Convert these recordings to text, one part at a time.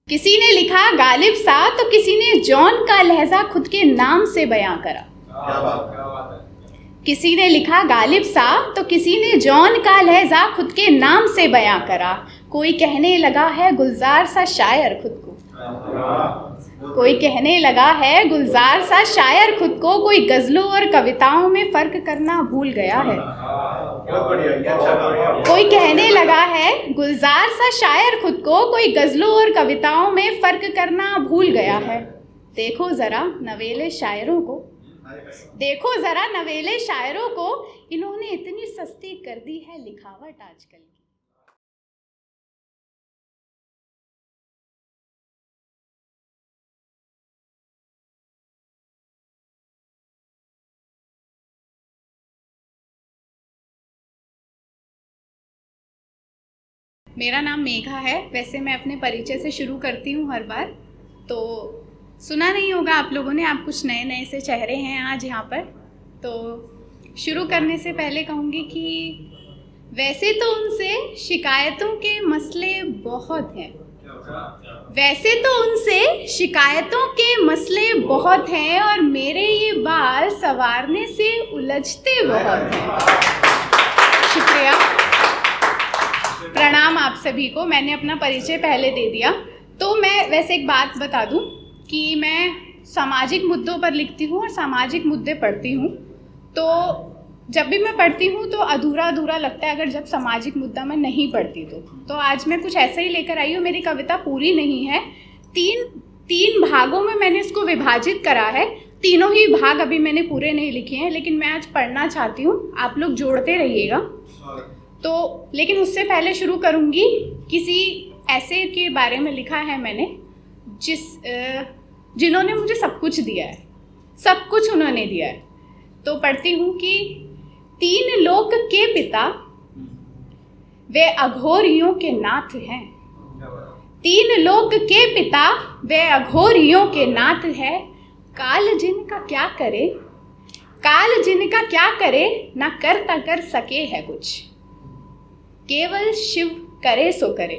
किसी ने लिखा गालिब सा तो किसी ने जॉन का लहजा खुद के नाम से बयां करा। क्या बात है। किसी ने लिखा गालिब सा तो किसी ने जॉन का लहजा खुद के नाम से बयां करा। कोई कहने लगा है गुलजार सा शायर खुद को। कोई कहने लगा है गुलजार सा शायर खुद को। कोई गज़लों और कविताओं में फ़र्क करना भूल गया है। कोई कहने लगा है गुलजार सा शायर खुद को। कोई गज़लों और कविताओं में फ़र्क करना भूल गया है। देखो ज़रा नवेले शायरों को, देखो ज़रा नवेले शायरों को, इन्होंने इतनी सस्ती कर दी है लिखावट आजकल की। मेरा नाम मेघा है। वैसे मैं अपने परिचय से शुरू करती हूँ हर बार, तो सुना नहीं होगा आप लोगों ने, आप कुछ नए नए से चेहरे हैं आज यहाँ पर। तो शुरू करने से पहले कहूँगी कि वैसे तो उनसे शिकायतों के मसले बहुत हैं। वैसे तो उनसे शिकायतों के मसले बहुत हैं और मेरे ये बाल संवारने से उलझते बहुत हैं। शुक्रिया, प्रणाम आप सभी को। मैंने अपना परिचय पहले दे दिया। तो मैं वैसे एक बात बता दूं कि मैं सामाजिक मुद्दों पर लिखती हूँ और सामाजिक मुद्दे पढ़ती हूँ। तो जब भी मैं पढ़ती हूँ तो अधूरा अधूरा लगता है अगर जब सामाजिक मुद्दा मैं नहीं पढ़ती तो आज मैं कुछ ऐसा ही लेकर आई हूँ। मेरी कविता पूरी नहीं है, तीन भागों में मैंने इसको विभाजित करा है। तीनों ही भाग अभी मैंने पूरे नहीं लिखे हैं, लेकिन मैं आज पढ़ना चाहती हूँ। आप लोग जोड़ते रहिएगा। तो लेकिन उससे पहले शुरू करूँगी किसी ऐसे के बारे में लिखा है मैंने जिन्होंने मुझे सब कुछ दिया है, सब कुछ उन्होंने दिया है। तो पढ़ती हूँ कि तीन लोक के पिता वे अघोरियों के नाथ हैं। तीन लोक के पिता वे अघोरियों के नाथ है। काल जिनका क्या करे, काल जिनका क्या करे, ना करता कर सके है कुछ। केवल शिव करे सो करे,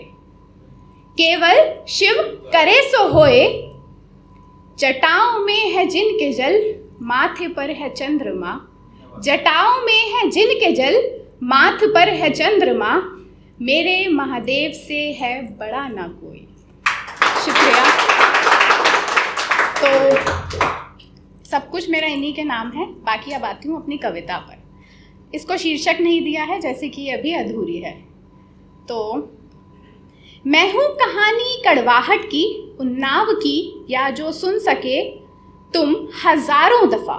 केवल शिव करे सो होए। जटाओं में है जिनके जल, माथे पर है चंद्रमा। जटाओं में है जिनके जल, माथ पर है चंद्रमा। मेरे महादेव से है बड़ा ना कोई। शुक्रिया। तो सब कुछ मेरा इन्हीं के नाम है। बाकी अब आती हूँ अपनी कविता पर। इसको शीर्षक नहीं दिया है जैसे कि अभी अधूरी है। तो मैं हूँ कहानी कड़वाहट की, उन्नाव की, या जो सुन सके तुम हजारों दफ़ा।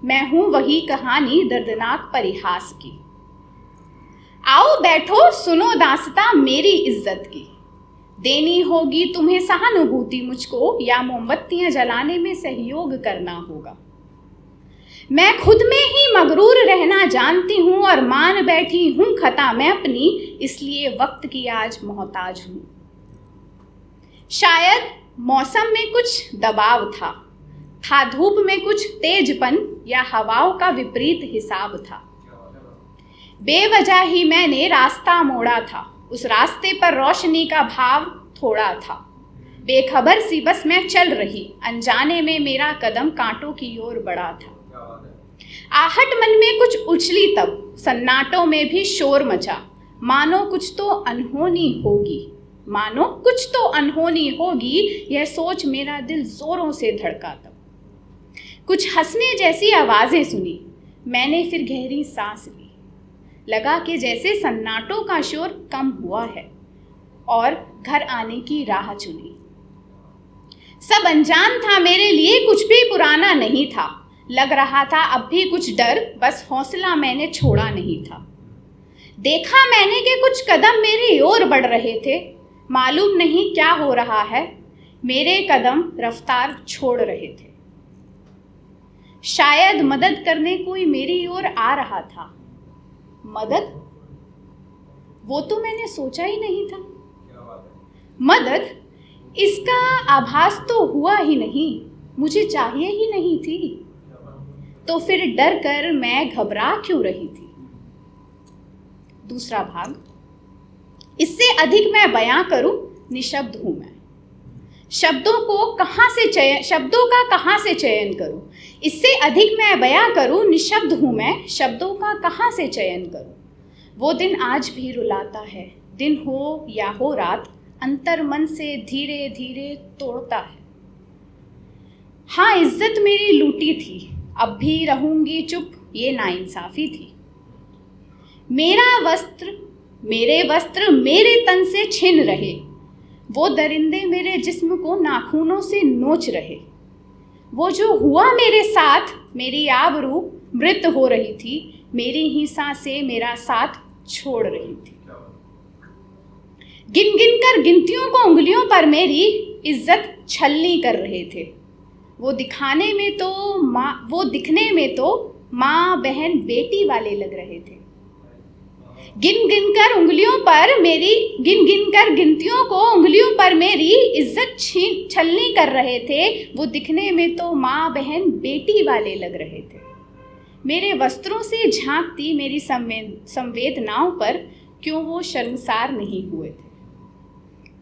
मैं हूँ वही कहानी दर्दनाक परिहास की। आओ बैठो सुनो दास्तां मेरी इज्जत की। देनी होगी तुम्हें सहानुभूति मुझको, या मोमबत्तियाँ जलाने में सहयोग करना होगा। मैं खुद में ही मगरूर रहना जानती हूँ और मान बैठी हूँ खता मैं अपनी, इसलिए वक्त की आज मोहताज हूँ। शायद मौसम में कुछ दबाव था धूप में कुछ तेजपन, या हवाओं का विपरीत हिसाब था। बेवजह ही मैंने रास्ता मोड़ा था, उस रास्ते पर रोशनी का भाव थोड़ा था। बेखबर सी बस मैं चल रही, अनजाने में मेरा कदम कांटों की ओर बढ़ा था। आहट मन में कुछ उछली तब, सन्नाटों में भी शोर मचा। मानो कुछ तो अनहोनी होगी, मानो कुछ तो अनहोनी होगी, यह सोच मेरा दिल जोरों से धड़का तब। कुछ हंसने जैसी आवाज़ें सुनी, मैंने फिर गहरी सांस ली। लगा कि जैसे सन्नाटों का शोर कम हुआ है और घर आने की राह चुनी। सब अनजान था मेरे लिए, कुछ भी पुराना नहीं था। लग रहा था अब भी कुछ डर, बस हौसला मैंने छोड़ा नहीं था। देखा मैंने कि कुछ कदम मेरी ओर बढ़ रहे थे। मालूम नहीं क्या हो रहा है, मेरे कदम रफ्तार छोड़ रहे थे। शायद मदद करने कोई मेरी ओर आ रहा था। मदद, वो तो मैंने सोचा ही नहीं था। मदद, इसका आभास तो हुआ ही नहीं, मुझे चाहिए ही नहीं थी। तो फिर डर कर मैं घबरा क्यों रही थी। दूसरा भाग, इससे अधिक मैं बयां करूं, निशब्द हूं मैं। शब्दों का कहाँ से चयन करूं? इससे अधिक मैं बयां करूं, निशब्द हूं मैं, शब्दों का कहाँ से चयन करूं? वो दिन आज भी रुलाता है, दिन हो या हो रात, अंतर मन से धीरे धीरे तोड़ता है। हाँ, इज्जत मेरी लूटी थी, अब भी रहूंगी चुप, ये नाइंसाफी थी। मेरे वस्त्र मेरे तन से छिन रहे, वो दरिंदे मेरे जिस्म को नाखूनों से नोच रहे। वो जो हुआ मेरे साथ, मेरी आबरू मृत हो रही थी, मेरी ही सांसें मेरा साथ छोड़ रही थी। गिन गिन कर गिनतियों को उंगलियों पर मेरी इज्जत छलनी कर रहे थे। वो दिखने में तो माँ बहन बेटी वाले लग रहे थे। गिन गिन कर गिनतियों को उंगलियों पर मेरी इज्जत छलनी कर रहे थे। वो दिखने में तो माँ बहन बेटी वाले लग रहे थे। मेरे वस्त्रों से झांकती मेरी संवेदनाओं पर क्यों वो शर्मसार नहीं हुए थे।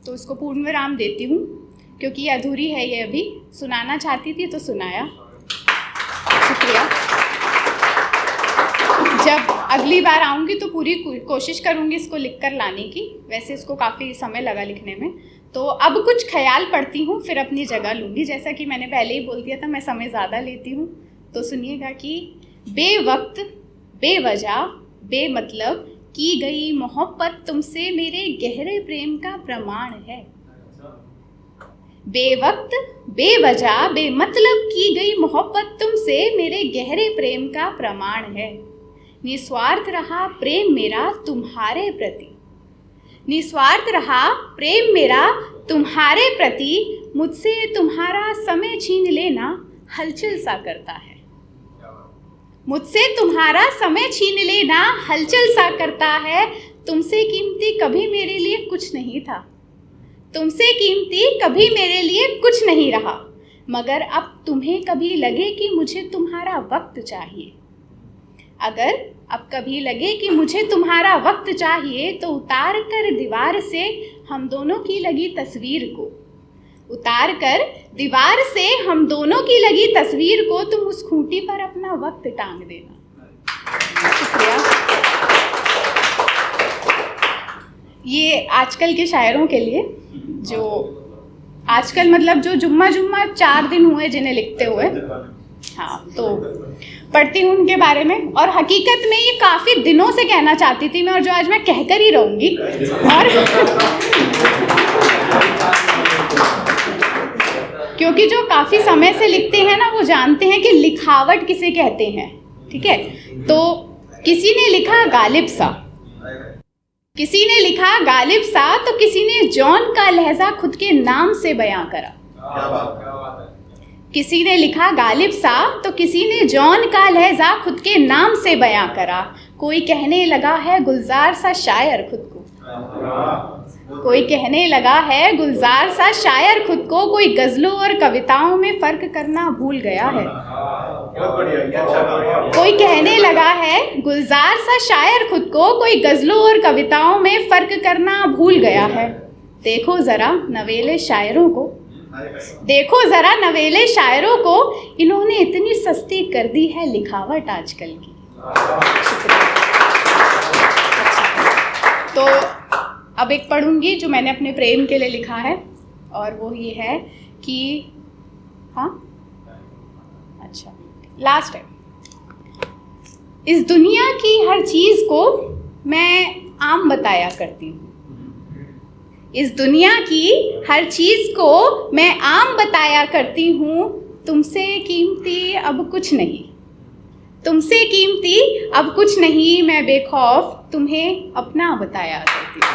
तो इसको पूर्ण विराम देती हूँ क्योंकि अधूरी है ये, अभी सुनाना चाहती थी तो सुनाया। शुक्रिया। जब अगली बार आऊँगी तो पूरी कोशिश करूँगी इसको लिख कर लाने की। वैसे इसको काफ़ी समय लगा लिखने में। तो अब कुछ ख्याल पढ़ती हूँ, फिर अपनी जगह लूँगी। जैसा कि मैंने पहले ही बोल दिया था, मैं समय ज़्यादा लेती हूँ। तो सुनिएगा कि बेवक्त, बेवजह, बेमतलब की गई मोहब्बत तुमसे मेरे गहरे प्रेम का प्रमाण है। बेवक्त, बेवजह, बेमतलब की गई मोहब्बत तुमसे मेरे गहरे प्रेम का प्रमाण है। निस्वार्थ रहा प्रेम मेरा तुम्हारे प्रति, निस्वार्थ रहा प्रेम मेरा तुम्हारे प्रति, मुझसे तुम्हारा समय छीन लेना हलचल सा करता है। मुझसे तुम्हारा समय छीन लेना हलचल सा करता है। तुमसे कीमती कभी मेरे लिए कुछ नहीं था, तुमसे कीमती कभी मेरे लिए कुछ नहीं रहा, मगर अब तुम्हें कभी लगे कि मुझे तुम्हारा वक्त चाहिए, अगर अब कभी लगे कि मुझे तुम्हारा वक्त चाहिए, तो उतार कर दीवार से हम दोनों की लगी तस्वीर को, उतार कर दीवार से हम दोनों की लगी तस्वीर को तुम उस खूंटी पर अपना वक्त टांग देना। शुक्रिया। ये आजकल के शायरों के लिए, जो आजकल मतलब जो जुम्मा 4 दिन हुए जिन्हें लिखते हुए। हाँ, तो पढ़ती हूँ उनके बारे में। और हकीकत में ये काफ़ी दिनों से कहना चाहती थी मैं, और जो आज मैं कहकर ही रहूँगी। और क्योंकि जो काफ़ी समय से लिखते हैं ना, वो जानते हैं कि लिखावट किसे कहते हैं। ठीक है, तो किसी ने लिखा गालिब सा, किसी ने लिखा गालिब सा, तो किसी ने जॉन का लहजा खुद के नाम से बयां करा। किसी ने लिखा गालिब सा, तो किसी ने जॉन का लहजा खुद के नाम से बयां करा। कोई कहने लगा है गुलजार सा शायर खुद को, कोई कहने लगा है गुलजार सा शायर खुद को, कोई गज़लों और कविताओं में फ़र्क करना भूल गया है। कोई कहने लगा है गुलजार सा शायर खुद को, कोई गज़लों और कविताओं में फ़र्क करना भूल गया है। देखो ज़रा नवेले शायरों को, देखो ज़रा नवेले शायरों को, इन्होंने इतनी सस्ती कर दी है लिखावट आजकल की। तो अब एक पढ़ूंगी जो मैंने अपने प्रेम के लिए लिखा है, और वो ये है कि हाँ अच्छा लास्ट है। इस दुनिया की हर चीज़ को मैं आम बताया करती हूँ, इस दुनिया की हर चीज़ को मैं आम बताया करती हूँ। तुमसे कीमती अब कुछ नहीं, तुमसे कीमती अब कुछ नहीं, मैं बेखौफ तुम्हें अपना बताया करती हूँ।